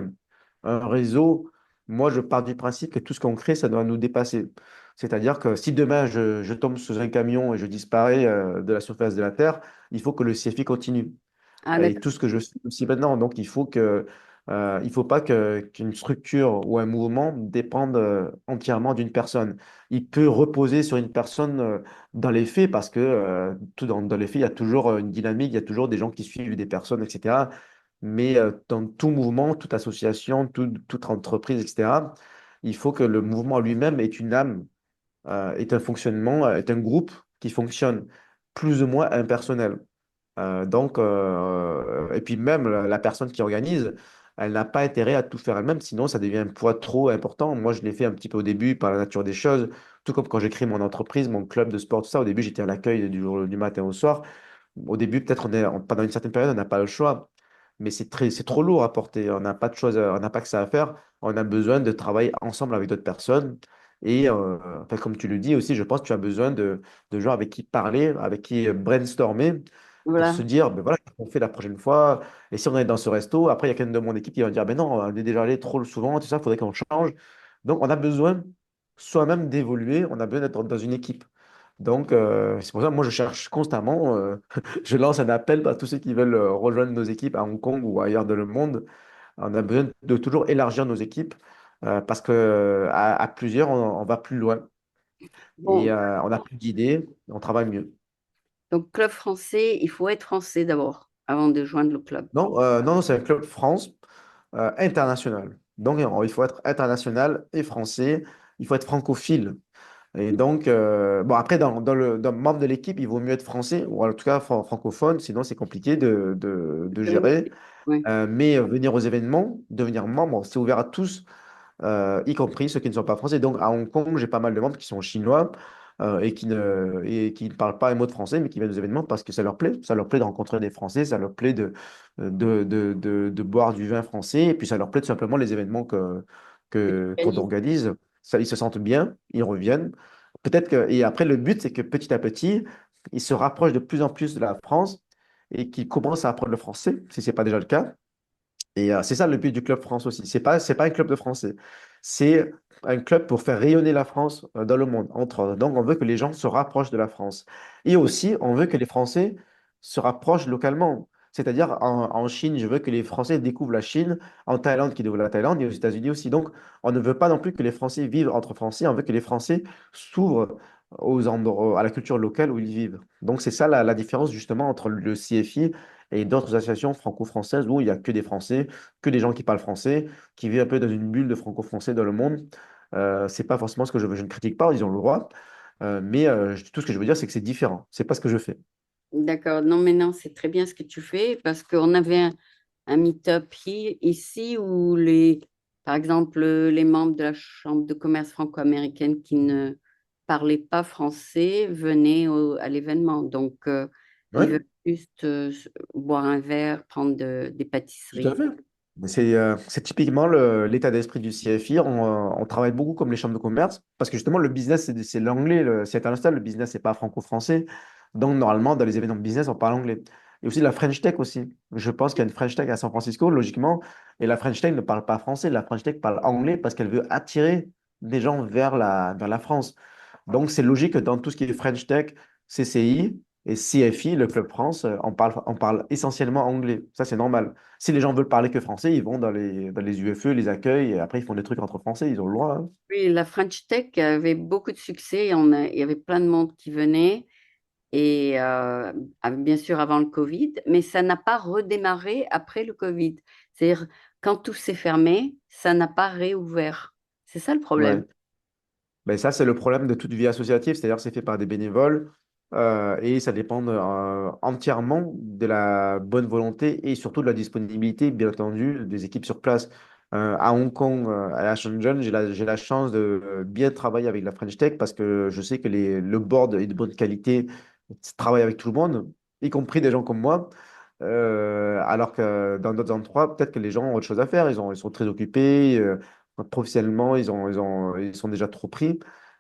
un réseau, moi, je pars du principe que tout ce qu'on crée, ça doit nous dépasser. C'est-à-dire que si demain, je tombe sous un camion et je disparais de la surface de la Terre, il faut que le CFI continue. Ah, Et d'accord. tout ce que je fais aussi maintenant. Donc, il faut pas qu'une structure ou un mouvement dépende entièrement d'une personne. Il peut reposer sur une personne dans les faits parce que tout dans les faits, il y a toujours une dynamique, il y a toujours des gens qui suivent des personnes, etc. Mais dans tout mouvement, toute association, toute entreprise, etc., il faut que le mouvement lui-même ait une âme, est un fonctionnement, est un groupe qui fonctionne plus ou moins impersonnel. Et puis même la personne qui organise, elle n'a pas intérêt à tout faire elle-même, sinon ça devient un poids trop important. Moi, je l'ai fait un petit peu au début par la nature des choses, tout comme quand j'ai créé mon entreprise, mon club de sport, tout ça. Au début, j'étais à l'accueil du matin au soir. Au début, peut-être pendant une certaine période, on n'a pas le choix, mais c'est trop lourd à porter. On n'a pas de choses, on n'a pas que ça à faire. On a besoin de travailler ensemble avec d'autres personnes. Et enfin, comme tu le dis aussi, je pense que tu as besoin de gens avec qui parler, avec qui brainstormer pour se Voilà. dire, ben voilà, qu'est-ce qu'on fait la prochaine fois. Et si on est dans ce resto, après, il y a quelqu'un de mon équipe qui va dire, ben non, on est déjà allé trop souvent, tout ça, il faudrait qu'on change. Donc, on a besoin soi-même d'évoluer, on a besoin d'être dans une équipe. Donc, c'est pour ça que moi, je cherche constamment, je lance un appel à tous ceux qui veulent rejoindre nos équipes à Hong Kong ou ailleurs dans le monde. On a besoin de toujours élargir nos équipes parce que à plusieurs, on va plus loin et Bon, on a plus d'idées, on travaille mieux. donc club français, il faut être français d'abord avant de joindre le club. Non, non, c'est un club France international. Donc, il faut être international et français. Il faut être francophile. Et donc, bon, après, dans le membre de l'équipe, il vaut mieux être français, ou en tout cas francophone, sinon c'est compliqué de gérer. Oui. Mais venir aux événements, devenir membre, c'est ouvert à tous, y compris ceux qui ne sont pas français. Donc, à Hong Kong, j'ai pas mal de membres qui sont chinois et qui ne parlent pas un mot de français, mais qui viennent aux événements parce que ça leur plaît. Ça leur plaît de rencontrer des Français, ça leur plaît de boire du vin français, et puis ça leur plaît tout simplement les événements qu'on organise. Ça, ils se sentent bien, ils reviennent. Et après, le but, c'est que petit à petit, ils se rapprochent de plus en plus de la France et qu'ils commencent à apprendre le français, si ce n'est pas déjà le cas. Et c'est ça le but du Club France aussi. C'est pas un club de Français. C'est un club pour faire rayonner la France dans le monde, entre autres. Donc, on veut que les gens se rapprochent de la France. Et aussi, on veut que les Français se rapprochent localement. C'est-à-dire, en Chine, je veux que les Français découvrent la Chine, en Thaïlande, qu'ils découvrent la Thaïlande, et aux États-Unis aussi. Donc, on ne veut pas non plus que les Français vivent entre Français, on veut que les Français s'ouvrent à la culture locale où ils vivent. Donc, c'est ça la différence justement entre le CFI et d'autres associations franco-françaises où il n'y a que des Français, que des gens qui parlent français, qui vivent un peu dans une bulle de franco-français dans le monde. C'est pas forcément ce que je veux. Je ne critique pas, ils ont le droit. Mais tout ce que je veux dire, c'est que c'est différent. C'est pas ce que je fais. D'accord. Non, mais non, c'est très bien ce que tu fais parce qu'on avait un meet-up ici où par exemple, les membres de la Chambre de commerce franco-américaine qui ne parlaient pas français venaient à l'événement. Donc, ils Oui, veulent juste boire un verre, prendre des tout à pâtisseries. fait. Mais c'est typiquement l'état d'esprit du CFI. On travaille beaucoup comme les chambres de commerce parce que justement, le business, c'est l'anglais, c'est international. Le business, c'est pas franco-français. Donc, normalement, dans les événements de business, on parle anglais. Et aussi la French Tech aussi. Je pense qu'il y a une French Tech à San Francisco, logiquement. Et la French Tech ne parle pas français. La French Tech parle anglais parce qu'elle veut attirer des gens vers la France. Donc, c'est logique que dans tout ce qui est French Tech, CCI. Et CFI, le Club France, on parle essentiellement anglais. Ça, c'est normal. Si les gens veulent parler que français, ils vont dans les UFE, les accueils, et après, ils font des trucs entre français, ils ont le droit, hein. Oui, la French Tech avait beaucoup de succès. Il y avait plein de monde qui venait. Et bien sûr avant le Covid, mais ça n'a pas redémarré après le Covid. C'est-à-dire, quand tout s'est fermé, ça n'a pas réouvert. C'est ça le problème. Ouais. Ben ça, c'est le problème de toute vie associative, c'est-à-dire que c'est fait par des bénévoles et ça dépend entièrement de la bonne volonté et surtout de la disponibilité, bien entendu, des équipes sur place. À Hong Kong, à Shenzhen, j'ai la chance de bien travailler avec la French Tech parce que je sais que le board est de bonne qualité, travaille avec tout le monde, y compris des gens comme moi. Alors que dans d'autres endroits, peut-être que les gens ont autre chose à faire, ils sont très occupés. Professionnellement, ils sont déjà trop pris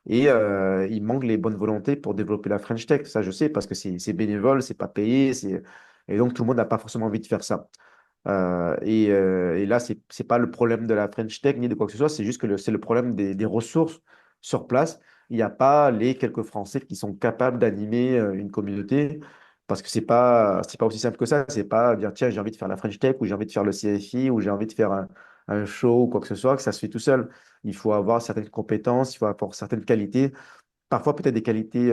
et il manque les bonnes volontés pour développer la French Tech. Ça, je sais parce que c'est bénévole, c'est pas payé, et donc tout le monde n'a pas forcément envie de faire ça. Et là, c'est pas le problème de la French Tech ni de quoi que ce soit, c'est juste que c'est le problème des ressources sur place. Il n'y a pas les quelques Français qui sont capables d'animer une communauté. Parce que c'est pas aussi simple que ça. C'est pas dire, tiens, j'ai envie de faire la French Tech ou j'ai envie de faire le CFI ou j'ai envie de faire un show ou quoi que ce soit, que ça se fait tout seul. Il faut avoir certaines compétences, il faut avoir certaines qualités, parfois peut-être des qualités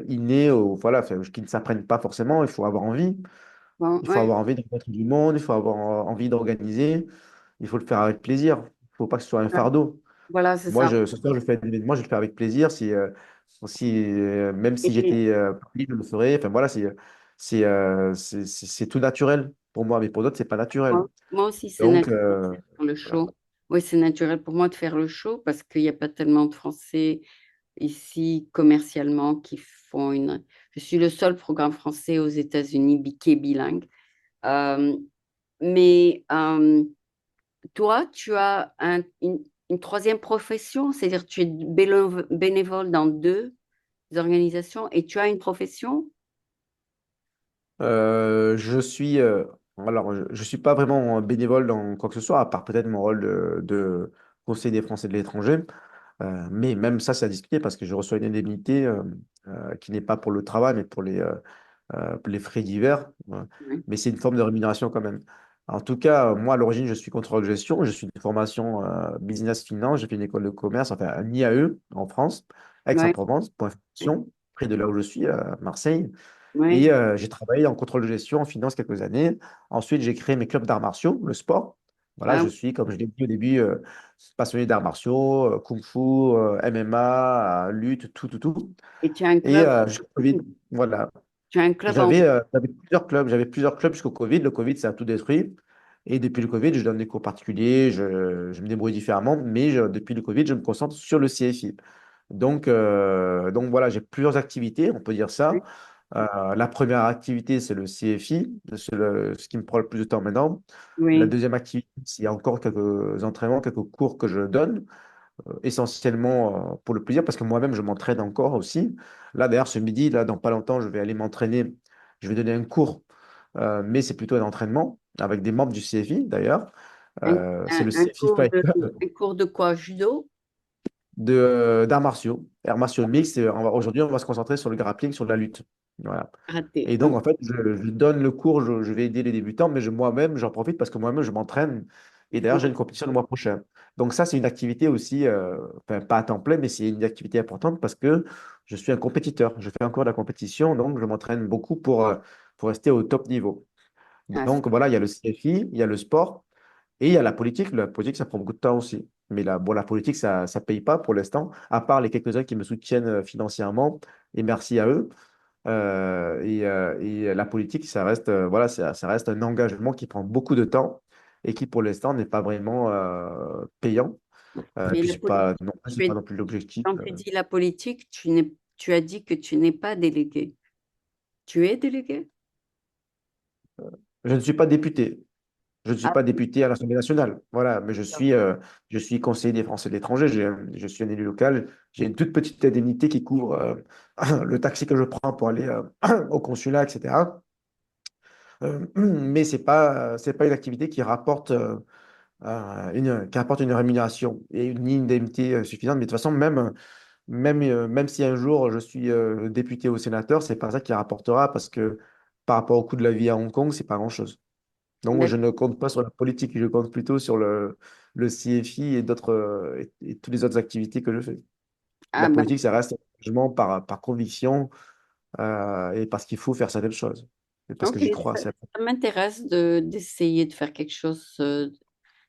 innées ou voilà, enfin, qui ne s'apprennent pas forcément. Il faut avoir envie. Bon, Il faut ouais, avoir envie de rencontrer du monde, il faut avoir envie d'organiser, il faut le faire avec plaisir. Il ne faut pas que ce soit un ouais. fardeau. Voilà, c'est ça. Ce soir, je fais un événement, je le fais avec plaisir. Même si Et j'étais pris, je le ferais. Enfin, voilà, c'est tout naturel pour moi, mais pour d'autres, c'est pas naturel. moi aussi, c'est Donc, naturel de faire le voilà. show. Oui, c'est naturel pour moi de faire le show parce qu'il n'y a pas tellement de Français ici commercialement qui font une. Je suis le seul programme français aux États-Unis qui est bilingue. Euh, mais toi, tu as une troisième profession, c'est-à-dire tu es bénévole dans deux organisations et tu as une profession? Je suis, je suis pas vraiment bénévole dans quoi que ce soit, à part peut-être mon rôle de conseiller des Français de l'étranger. Mais même ça, c'est à discuter parce que je reçois une indemnité qui n'est pas pour le travail, mais pour les frais divers. Oui, Mais c'est une forme de rémunération quand même. En tout cas, moi, à l'origine, je suis contrôleur de gestion. Je suis de formation business finance. J'ai fait une école de commerce, enfin un IAE en France, oui, Aix-en-Provence, pour information, près de là où je suis, à Marseille. Et oui. j'ai travaillé en contrôle de gestion, en finance quelques années. Ensuite, j'ai créé mes clubs d'arts martiaux, le sport. Voilà, Ah je oui. suis, comme je l'ai dit au début, passionné d'arts martiaux, kung-fu, MMA, lutte, tout, tout, tout. Et tu as un Et club, jusqu'au Covid, voilà. tu as un club en. J'avais plusieurs clubs jusqu'au Covid. Le Covid, ça a tout détruit. Et depuis le Covid, je donne des cours particuliers, je me débrouille différemment, mais depuis le Covid, je me concentre sur le CFI. Donc voilà, j'ai plusieurs activités, on peut dire ça. Oui, La première activité, c'est le CFI, ce qui me prend le plus de temps maintenant. La oui, deuxième activité, c'est encore quelques entraînements, quelques cours que je donne, essentiellement pour le plaisir, parce que moi-même, je m'entraîne encore aussi. Là, d'ailleurs, ce midi, là, dans pas longtemps, je vais aller m'entraîner. Je vais donner un cours, mais c'est plutôt un entraînement avec des membres du CFI, d'ailleurs. un, C'est le un CFI cours Fight de, Club un cours de quoi? Judo? d'arts martiaux. Arts martiaux mixtes. Aujourd'hui, on va se concentrer sur le grappling, sur la lutte. Voilà. Karaté. Et donc, en fait, je donne le cours, je vais aider les débutants, mais moi-même, j'en profite parce que moi-même, je m'entraîne. Et d'ailleurs, j'ai une compétition le mois prochain. Donc, ça, c'est une activité aussi, enfin, pas à temps plein, mais c'est une activité importante parce que je suis un compétiteur. Je fais encore de la compétition, donc je m'entraîne beaucoup pour rester au top niveau. Ah, c'est Donc, voilà, il y a le CFI, il y a le sport et il y a la politique. La politique, ça prend beaucoup de temps aussi. Mais la politique, ça ne paye pas pour l'instant, à part les quelques-uns qui me soutiennent financièrement. Et merci à eux. Et la politique, ça reste, voilà, ça reste un engagement qui prend beaucoup de temps et qui, pour l'instant, n'est pas vraiment payant. Et Mais puis, la politique, c'est pas non plus l'objectif. quand tu dis la politique, tu as dit que tu n'es pas délégué. Tu es délégué? Je ne suis pas député. Je ne suis Ah, pas député à l'Assemblée nationale. Voilà, mais d'accord. je suis conseiller des Français de l'étranger. Je suis un élu local. J'ai une toute petite indemnité qui couvre le taxi que je prends pour aller au consulat, etc. Mais c'est pas une activité qui rapporte qui apporte une rémunération et ni une indemnité suffisante. Mais de toute façon, même même si un jour je suis député ou sénateur, c'est pas ça qui rapportera parce que par rapport au coût de la vie à Hong Kong, c'est pas grand-chose. Donc, je D'ac- ne compte pas sur la politique, je compte plutôt sur le CFI et d'autres, et toutes les autres activités que je fais. Ah La ben, politique, ça reste un engagement par conviction et parce qu'il faut faire certaines choses. Et parce que ok, j'y crois. ça m'intéresse d'essayer de faire quelque chose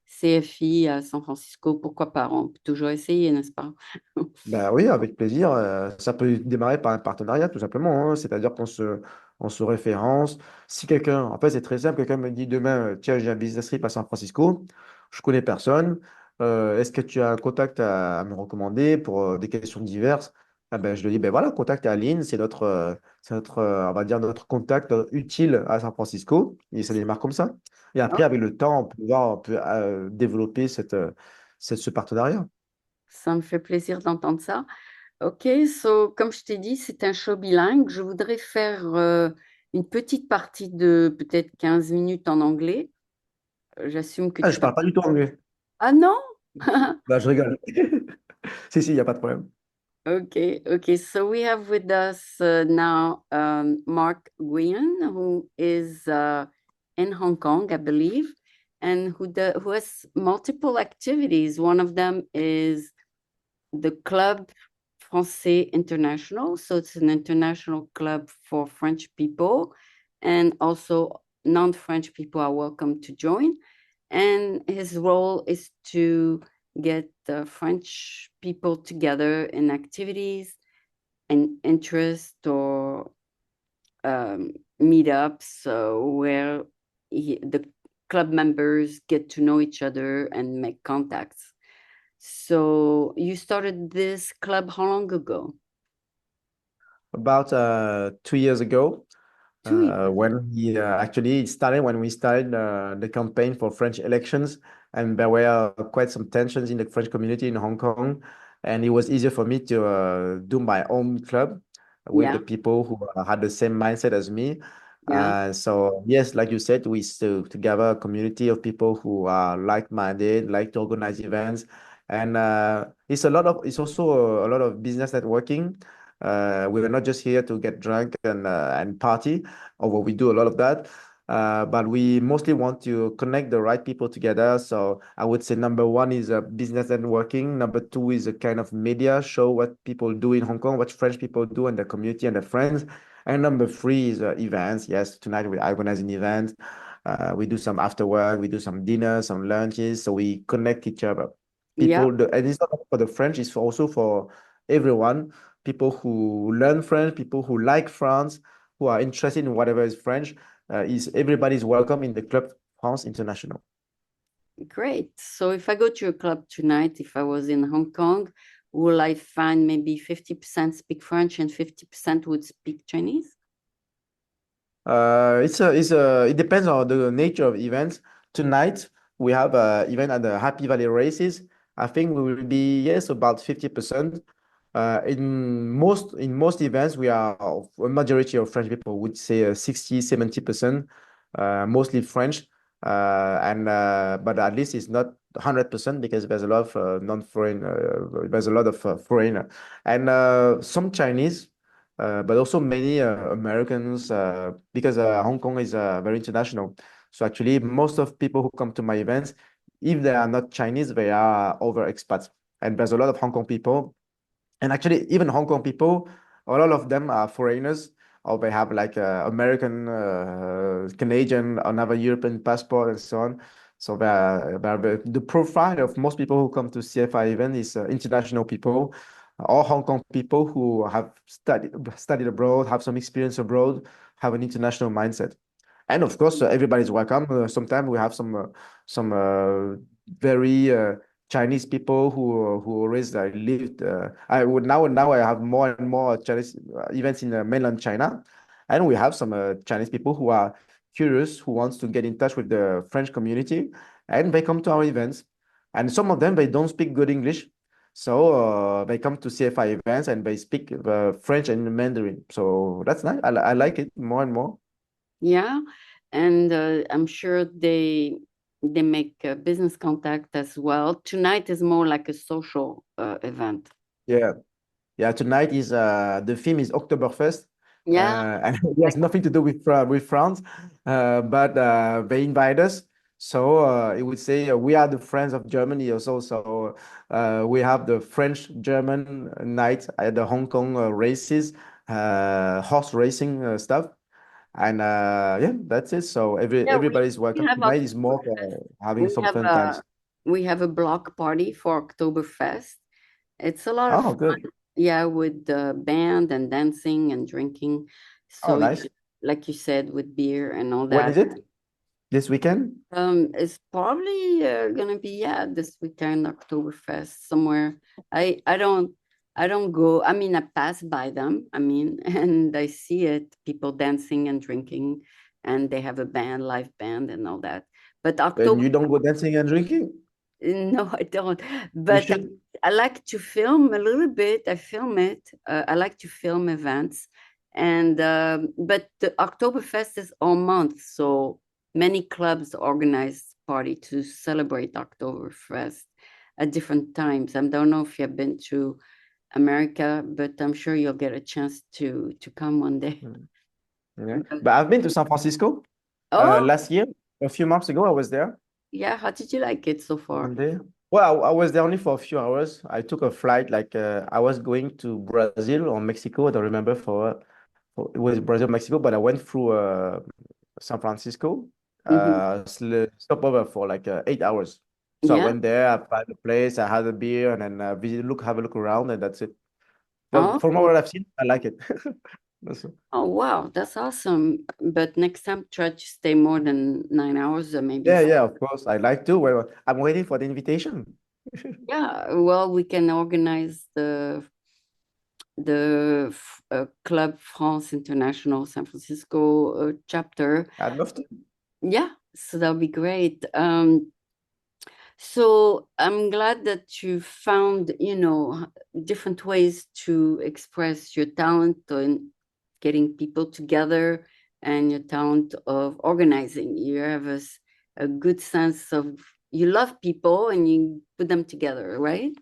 CFI à San Francisco. Pourquoi pas? On peut toujours essayer, n'est-ce pas? Ben oui, avec plaisir. Ça peut démarrer par un partenariat, tout simplement, hein. C'est-à-dire on se référence. Si quelqu'un, en fait, c'est très simple, quelqu'un me dit demain, tiens, j'ai un business trip à San Francisco, je connais personne. Est-ce que tu as un contact à me recommander pour des questions diverses? Ah ben, je lui dis, ben voilà, contacte Aline, c'est notre, on va dire, notre contact utile à San Francisco. Et ça démarre comme ça. Et après, avec le temps, on peut développer ce partenariat. Ça me fait plaisir d'entendre ça. OK, comme je t'ai dit, c'est un show bilingue. Je voudrais faire une petite partie de peut-être 15 minutes en anglais. J'assume que Ah, tu je vas... parle pas du tout anglais. Ah non? Bah, je rigole. Si, si, il n'y a pas de problème. Okay, okay. So we have with us now Mark Nguyen, who is in Hong Kong, I believe, and who has multiple activities. One of them is the Club Français International. So it's an international club for French people, and also non-French people are welcome to join. And his role is to get the French people together in activities and interest or meetups where the club members get to know each other and make contacts. So you started this club how long ago? About 2 years ago, 2 years. when we actually it started when we started the campaign for French elections, and there were quite some tensions in the French community in Hong Kong, and it was easier for me to do my own club with the Yeah, people who had the same mindset as me. yeah, So yes, like you said, we still together a community of people who are like-minded, like to organize events, and it's also a lot of business networking. We are not just here to get drunk and party, although we do a lot of that. But we mostly want to connect the right people together. So I would say number one is business networking. Number two is a kind of media, show what people do in Hong Kong, what French people do in the community and their friends. And number three is events. Yes, tonight we organize an event. We do some after work, we do some dinners, some lunches. So we connect each other. yeah. And it's not only for the French, it's also for everyone, people who learn French, people who like France, who are interested in whatever is French, is everybody's welcome in the Club France International. Great. So if I go to your club tonight, if I was in Hong Kong, will I find maybe 50% speak French and 50% would speak Chinese? It depends on the nature of events. Tonight we have an event at the Happy Valley Races. I think we will be, yes, about 50%. In most events, we are a majority of French people would say 60, 70%, mostly French. But at least it's not 100% because there's a lot of non-foreign, there's a lot of foreigner and some Chinese, but also many Americans because Hong Kong is very international. So actually, most of people who come to my events, if they are not Chinese, they are over expats. And there's a lot of Hong Kong people, and actually, even Hong Kong people, a lot of them are foreigners, or they have like American, Canadian, another European passport, and so on. So the profile of most people who come to CFI event is international people, or Hong Kong people who have studied abroad, have some experience abroad, have an international mindset. And of course, everybody's welcome. Sometimes we have some very Chinese people who always lived. I would now I have more and more Chinese events in mainland China, and we have some Chinese people who are curious, who wants to get in touch with the French community, and they come to our events. And some of them they don't speak good English, so they come to CFI events and they speak French and Mandarin. So that's nice. I like it more and more. Yeah, and I'm sure they make business contact as well. Tonight is more like a social event. Yeah. Yeah, tonight is the theme is Oktoberfest, Yeah, and it has nothing to do with France, but they invite us. So it would say we are the friends of Germany also. So we have the French-German night at the Hong Kong races, horse racing stuff, and yeah, that's it. So yeah. everybody's We welcome. have Tonight is more for having we some have fun a times. we have a block party for Oktoberfest. It's a lot of Oh, fun, good. yeah, with the band and dancing and drinking. Oh, So, nice. like you said, with beer and all When that. is it? This weekend? It's probably gonna be, yeah, this weekend, Oktoberfest somewhere. I don't go. I mean, I pass by them. I mean, and I see it, people dancing and drinking, and they have a band, live band, and all that. But And October, you don't go dancing and drinking? no, I don't. You But should. I like to film a little bit. I film it. I like to film events, and but the Oktoberfest is all month, so many clubs organize party to celebrate Oktoberfest at different times. I don't know if you've been to America, but I'm sure you'll get a chance to come one day. Mm, yeah. But I've been to San Francisco Oh, last year. A few months ago, I was there yeah. How did you like it so far? one day. Well, I was there only for a few hours. I took a flight, like I was going to Brazil or Mexico. I don't remember for it was Brazil, Mexico, but I went through San Francisco, Mhm. stopover for like 8 hours. So I Yeah. went there, I found a place, I had a beer, and then have a look around, and that's it. Well, Oh. from what I've seen, I like it. That's it. Oh, wow, that's awesome. But next time, try to stay more than 9 hours, or maybe. Yeah, yeah, of course. I like to. Well, I'm waiting for the invitation. Yeah, well, we can organize the Club France International San Francisco chapter. I'd love to. Yeah, so that'll be great. So I'm glad that you found, different ways to express your talent in getting people together and your talent of organizing. You have a good sense of you love people and you put them together, right?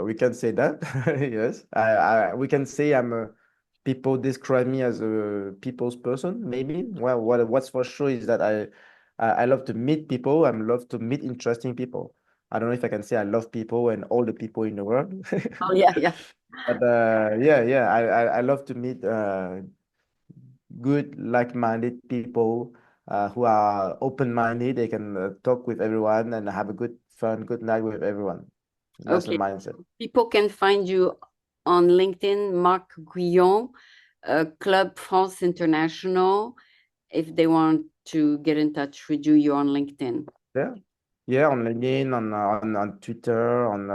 We can say that. Yes. We can say people describe me as a people's person, maybe. Well, what's for sure is that I love to meet people. I love to meet interesting people. I don't know if I can say I love people and all the people in the world. Oh, yeah, yeah. But yeah, yeah, I love to meet good, like-minded people who are open-minded. They can talk with everyone and have a good night with everyone. That's the Okay. mindset. People can find you on LinkedIn, Marc Guillon, Club France International, if they want to get in touch with you, you're on LinkedIn. Yeah, yeah, on LinkedIn, on Twitter, on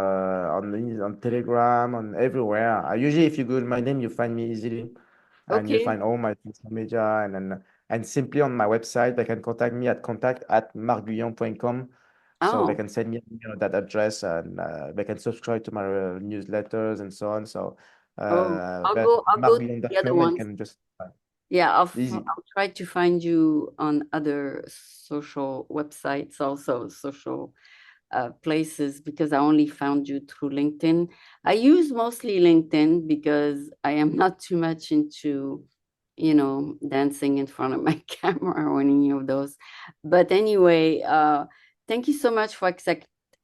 Telegram, on everywhere. Usually, if you Google my name, you find me easily, and you Okay. find all my social media, and simply on my website, they can contact me at contact@marcguillon.com. So they Oh, can send me that address, and they can subscribe to my newsletters and so on. So oh, that's I'll go to the other marcguillon.com, and you ones. can just Yeah, easy. I'll try to find you on other social websites, also social places, because I only found you through LinkedIn. I use mostly LinkedIn because I am not too much into, dancing in front of my camera or any of those. But anyway, thank you so much for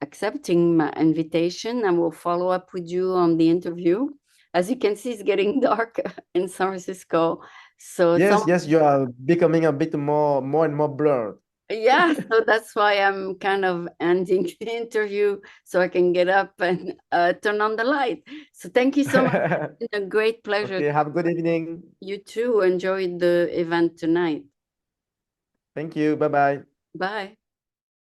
accepting my invitation. I will follow up with you on the interview. As you can see, it's getting dark in San Francisco. So it's Yes, almost, yes, you are becoming a bit more and more blurred. yeah, so that's why I'm kind of ending the interview so I can get up and turn on the light. So thank you so much. It's been a great pleasure. Okay, have a good evening. You too enjoyed the event tonight. Thank you. Bye bye. Bye.